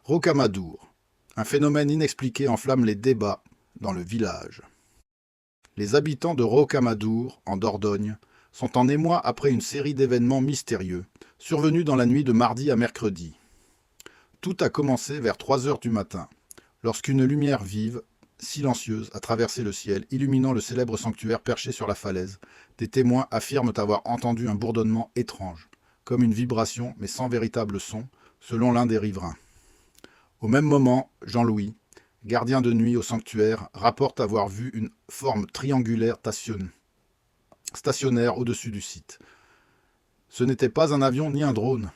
Rocamadour. Un phénomène inexpliqué enflamme les débats dans le village. Les habitants de Rocamadour, en Dordogne, sont en émoi après une série d'événements mystérieux, survenus dans la nuit de mardi à mercredi. Tout a commencé vers 3 heures du matin, lorsqu'une lumière vive, silencieuse, a traversé le ciel, illuminant le célèbre sanctuaire perché sur la falaise. Des témoins affirment avoir entendu un bourdonnement étrange, comme une vibration mais sans véritable son, selon l'un des riverains. Au même moment, Jean-Louis, gardien de nuit au sanctuaire, rapporte avoir vu une forme triangulaire stationnaire au-dessus du site. Ce n'était pas un avion ni un drone.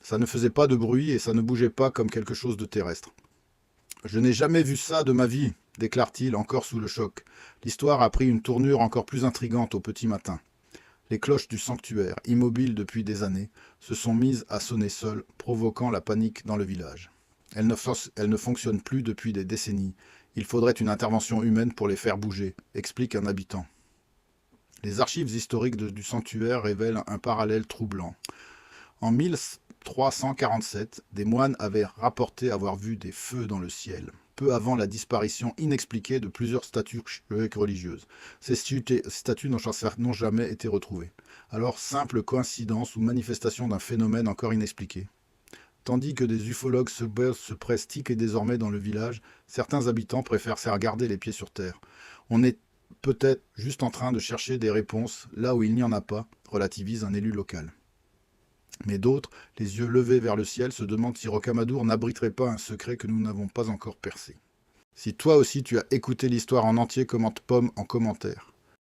Ça ne faisait pas de bruit et ça ne bougeait pas comme quelque chose de terrestre. « Je n'ai jamais vu ça de ma vie », déclare-t-il encore sous le choc. L'histoire a pris une tournure encore plus intrigante au petit matin. Les cloches du sanctuaire, immobiles depuis des années, se sont mises à sonner seules, provoquant la panique dans le village. Elles ne fonctionnent plus depuis des décennies. Il faudrait une intervention humaine pour les faire bouger, explique un habitant. Les archives historiques du sanctuaire révèlent un parallèle troublant. En 1347, des moines avaient rapporté avoir vu des feux dans le ciel, peu avant la disparition inexpliquée de plusieurs statues religieuses. Ces statues n'ont jamais été retrouvées. Alors, simple coïncidence ou manifestation d'un phénomène encore inexpliqué. Tandis que des ufologues se prestiquent désormais dans le village, certains habitants préfèrent se garder les pieds sur terre. On est peut-être juste en train de chercher des réponses là où il n'y en a pas, relativise un élu local. Mais d'autres, les yeux levés vers le ciel, se demandent si Rocamadour n'abriterait pas un secret que nous n'avons pas encore percé. Si toi aussi tu as écouté l'histoire en entier, commente pomme en commentaire.